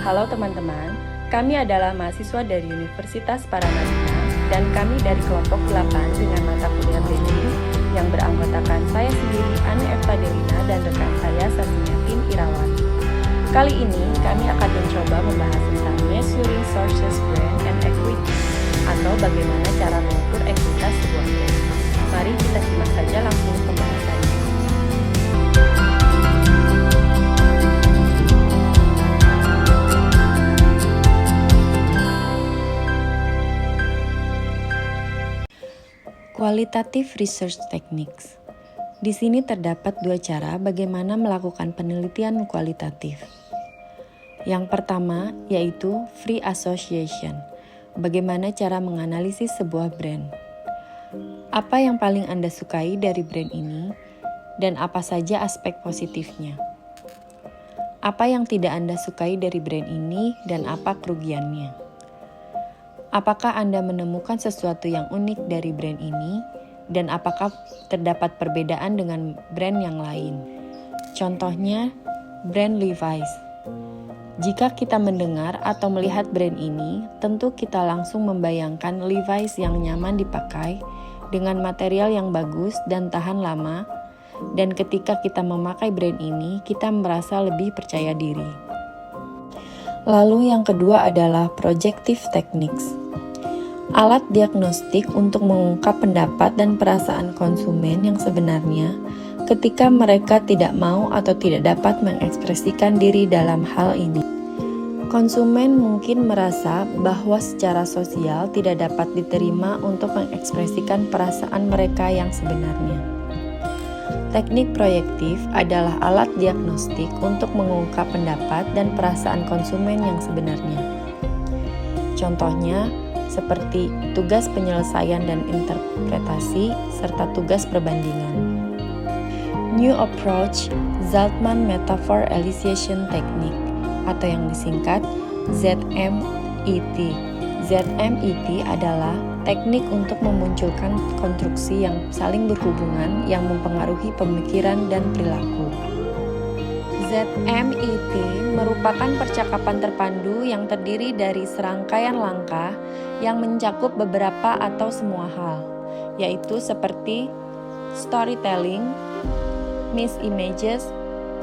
Halo teman-teman, kami adalah mahasiswa dari Universitas Paramadina dan kami dari kelompok 8 dengan mata kuliah branding yang beranggotakan saya sendiri Anne Eva Delina dan rekan saya Sasmiatin Irawan. Kali ini kami akan mencoba membahas tentang measuring sources brand and equity atau bagaimana cara mengukur ekuitas sebuah brand. Mari kita simak saja langsung pembahasannya. Qualitative Research Techniques. Di sini terdapat dua cara bagaimana melakukan penelitian kualitatif. Yang pertama yaitu free association. Bagaimana cara menganalisis sebuah brand. Apa yang paling Anda sukai dari brand ini dan apa saja aspek positifnya. Apa yang tidak Anda sukai dari brand ini dan apa kerugiannya. Apakah Anda menemukan sesuatu yang unik dari brand ini, dan apakah terdapat perbedaan dengan brand yang lain? Contohnya, brand Levi's. Jika kita mendengar atau melihat brand ini, tentu kita langsung membayangkan Levi's yang nyaman dipakai, dengan material yang bagus dan tahan lama, dan ketika kita memakai brand ini, kita merasa lebih percaya diri. Lalu yang kedua adalah projective techniques. Alat diagnostik untuk mengungkap pendapat dan perasaan konsumen yang sebenarnya ketika mereka tidak mau atau tidak dapat mengekspresikan diri dalam hal ini. Konsumen mungkin merasa bahwa secara sosial tidak dapat diterima untuk mengekspresikan perasaan mereka yang sebenarnya. Teknik proyektif adalah alat diagnostik untuk mengungkap pendapat dan perasaan konsumen yang sebenarnya. Contohnya, seperti tugas penyelesaian dan interpretasi, serta tugas perbandingan. New Approach Zeltman Metaphor Elicitation Technique, atau yang disingkat ZMET. ZMET adalah teknik untuk memunculkan konstruksi yang saling berhubungan yang mempengaruhi pemikiran dan perilaku. ZMET merupakan percakapan terpandu yang terdiri dari serangkaian langkah yang mencakup beberapa atau semua hal, yaitu seperti storytelling, mix images,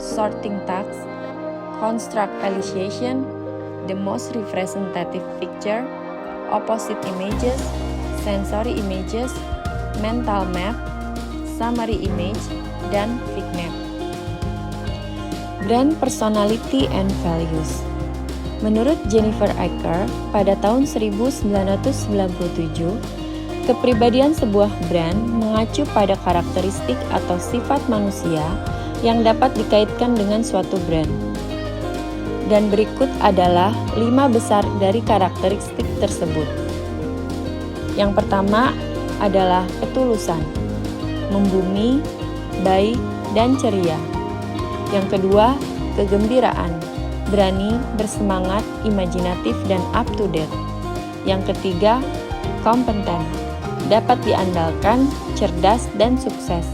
sorting tasks, construct elicitation, the most representative picture, opposite images, sensory images, mental map, summary image, dan fig map. Brand personality and values. Menurut Jennifer Aaker, pada tahun 1997, kepribadian sebuah brand mengacu pada karakteristik atau sifat manusia yang dapat dikaitkan dengan suatu brand. Dan berikut adalah 5 besar dari karakteristik tersebut. Yang pertama adalah ketulusan, membumi, baik, dan ceria. Yang kedua, kegembiraan, berani, bersemangat, imajinatif, dan up to date. Yang ketiga, kompeten, dapat diandalkan, cerdas, dan sukses.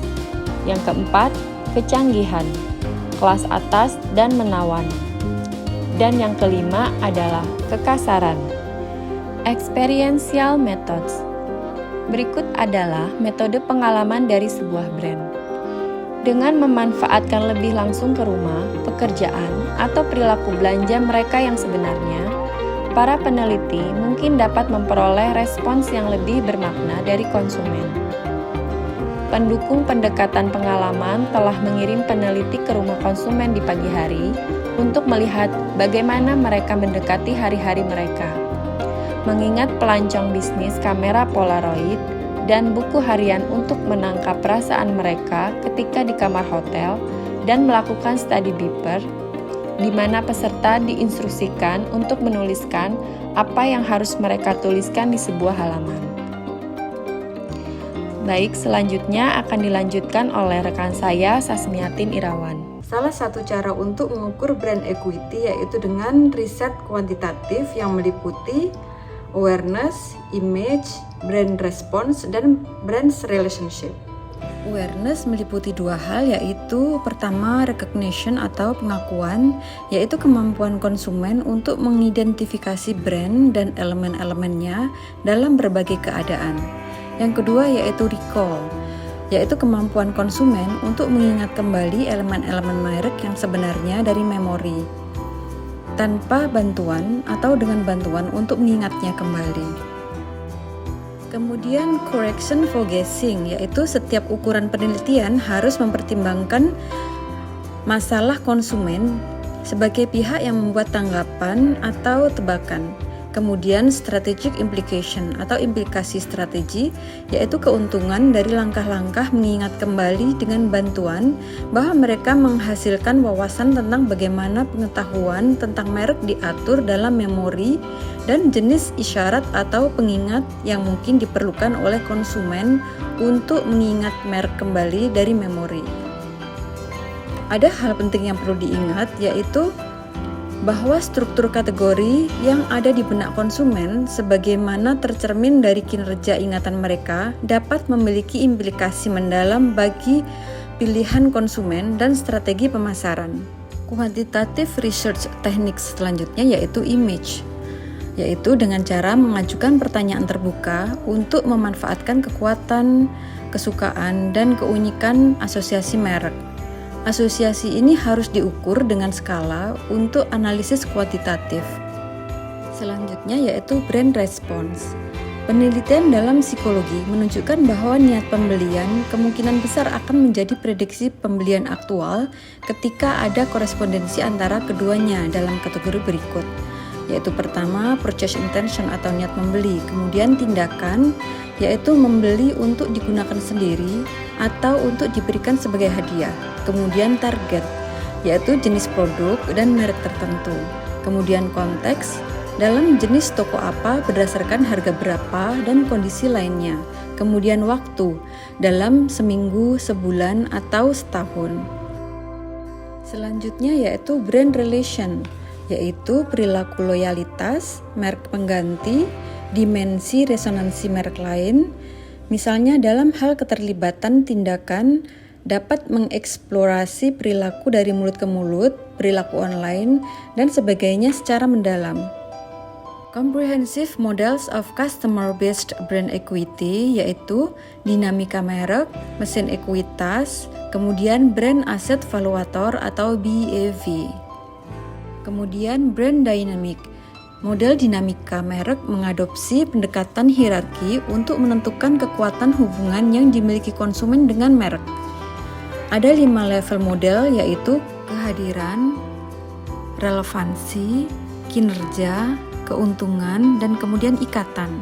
Yang keempat, kecanggihan, kelas atas, dan menawan. Dan yang kelima adalah kekasaran. Experiential methods. Berikut adalah metode pengalaman dari sebuah brand. Dengan memanfaatkan lebih langsung ke rumah, pekerjaan, atau perilaku belanja mereka yang sebenarnya, para peneliti mungkin dapat memperoleh respons yang lebih bermakna dari konsumen. Pendukung pendekatan pengalaman telah mengirim peneliti ke rumah konsumen di pagi hari untuk melihat bagaimana mereka mendekati hari-hari mereka. Mengingat pelancong bisnis kamera Polaroid dan buku harian untuk menangkap perasaan mereka ketika di kamar hotel dan melakukan study beeper, di mana peserta diinstruksikan untuk menuliskan apa yang harus mereka tuliskan di sebuah halaman. Baik, selanjutnya akan dilanjutkan oleh rekan saya, Sasmiatin Irawan. Salah satu cara untuk mengukur brand equity yaitu dengan riset kuantitatif yang meliputi awareness, image, brand response, dan brand relationship. Awareness meliputi dua hal, yaitu pertama recognition atau pengakuan, yaitu kemampuan konsumen untuk mengidentifikasi brand dan elemen-elemennya dalam berbagai keadaan. Yang kedua yaitu recall, yaitu kemampuan konsumen untuk mengingat kembali elemen-elemen merek yang sebenarnya dari memori, tanpa bantuan atau dengan bantuan untuk mengingatnya kembali. Kemudian correction for guessing, yaitu setiap ukuran penelitian harus mempertimbangkan masalah konsumen sebagai pihak yang membuat tanggapan atau tebakan. Kemudian strategic implication atau implikasi strategi, yaitu keuntungan dari langkah-langkah mengingat kembali dengan bantuan bahwa mereka menghasilkan wawasan tentang bagaimana pengetahuan tentang merek diatur dalam memori dan jenis isyarat atau pengingat yang mungkin diperlukan oleh konsumen untuk mengingat merek kembali dari memori. Ada hal penting yang perlu diingat, yaitu bahwa struktur kategori yang ada di benak konsumen sebagaimana tercermin dari kinerja ingatan mereka dapat memiliki implikasi mendalam bagi pilihan konsumen dan strategi pemasaran. Quantitative research techniques selanjutnya yaitu image, yaitu dengan cara mengajukan pertanyaan terbuka untuk memanfaatkan kekuatan, kesukaan, dan keunikan asosiasi merek. Asosiasi ini harus diukur dengan skala untuk analisis kuantitatif. Selanjutnya yaitu brand response. Penelitian dalam psikologi menunjukkan bahwa niat pembelian kemungkinan besar akan menjadi prediksi pembelian aktual ketika ada korespondensi antara keduanya dalam kategori berikut, yaitu pertama purchase intention atau niat membeli, kemudian tindakan yaitu membeli untuk digunakan sendiri atau untuk diberikan sebagai hadiah, kemudian target yaitu jenis produk dan merek tertentu, kemudian konteks dalam jenis toko apa berdasarkan harga berapa dan kondisi lainnya, kemudian waktu dalam seminggu, sebulan, atau setahun. Selanjutnya yaitu brand relation, yaitu perilaku loyalitas, merek pengganti, dimensi resonansi merek lain, misalnya dalam hal keterlibatan tindakan dapat mengeksplorasi perilaku dari mulut ke mulut, perilaku online, dan sebagainya secara mendalam. Comprehensive Models of Customer-Based Brand Equity, yaitu dinamika merek, mesin ekuitas, kemudian Brand Asset Valuator atau BAV. Kemudian Brand Dynamic. Model dinamika merek mengadopsi pendekatan hierarki untuk menentukan kekuatan hubungan yang dimiliki konsumen dengan merek. Ada 5 level model, yaitu kehadiran, relevansi, kinerja, keuntungan, dan kemudian ikatan.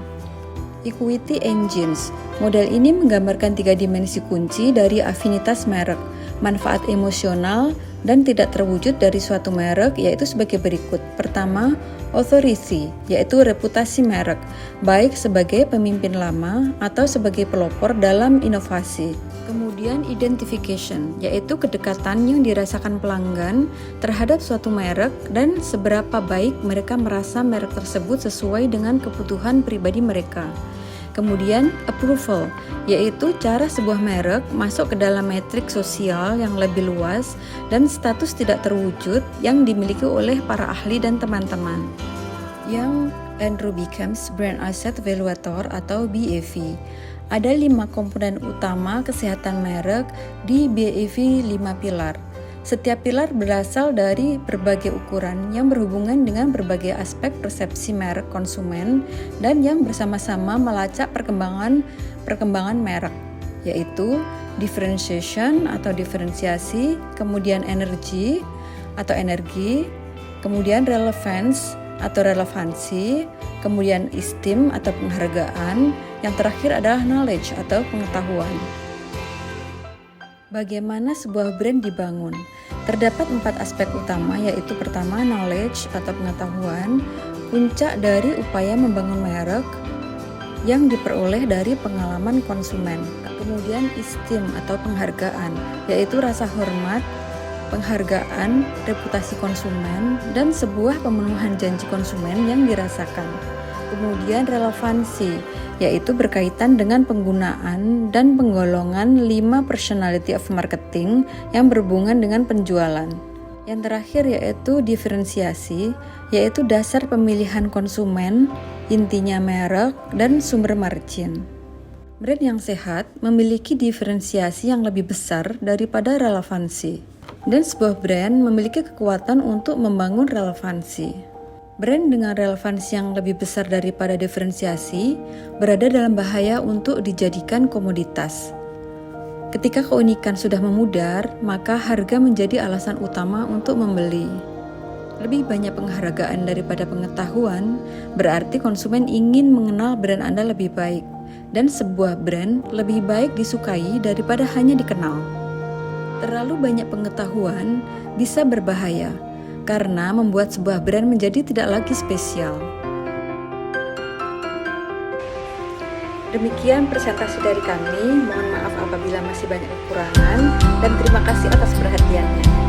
Equity Engines. Model ini menggambarkan 3 dimensi kunci dari afinitas merek, manfaat emosional, dan tidak terwujud dari suatu merek, yaitu sebagai berikut. Pertama, authority, yaitu reputasi merek, baik sebagai pemimpin lama atau sebagai pelopor dalam inovasi. Kemudian identification, yaitu kedekatan yang dirasakan pelanggan terhadap suatu merek dan seberapa baik mereka merasa merek tersebut sesuai dengan kebutuhan pribadi mereka. Kemudian approval, yaitu cara sebuah merek masuk ke dalam metrik sosial yang lebih luas dan status tidak terwujud yang dimiliki oleh para ahli dan teman-teman. Yang Andrew Beckham's Brand Asset Valuator atau BAV. Ada 5 komponen utama kesehatan merek di BAV 5 pilar. Setiap pilar berasal dari berbagai ukuran yang berhubungan dengan berbagai aspek persepsi merek konsumen dan yang bersama-sama melacak perkembangan merek, yaitu differentiation atau diferensiasi, kemudian energi, kemudian relevance atau relevansi, kemudian esteem atau penghargaan, yang terakhir adalah knowledge atau pengetahuan. Bagaimana sebuah brand dibangun? Terdapat 4 aspek utama, yaitu pertama knowledge atau pengetahuan, puncak dari upaya membangun merek yang diperoleh dari pengalaman konsumen. Kemudian esteem atau penghargaan, yaitu rasa hormat, penghargaan, reputasi konsumen, dan sebuah pemenuhan janji konsumen yang dirasakan. Kemudian relevansi, yaitu berkaitan dengan penggunaan dan penggolongan 5 personality of marketing yang berhubungan dengan penjualan. Yang terakhir yaitu diferensiasi, yaitu dasar pemilihan konsumen, intinya merek, dan sumber margin. Brand yang sehat memiliki diferensiasi yang lebih besar daripada relevansi, dan sebuah brand memiliki kekuatan untuk membangun relevansi. Brand dengan relevansi yang lebih besar daripada diferensiasi berada dalam bahaya untuk dijadikan komoditas. Ketika keunikan sudah memudar, maka harga menjadi alasan utama untuk membeli. Lebih banyak penghargaan daripada pengetahuan, berarti konsumen ingin mengenal brand Anda lebih baik, dan sebuah brand lebih baik disukai daripada hanya dikenal. Terlalu banyak pengetahuan bisa berbahaya, karena membuat sebuah brand menjadi tidak lagi spesial. Demikian presentasi dari kami, mohon maaf apabila masih banyak kekurangan, dan terima kasih atas perhatiannya.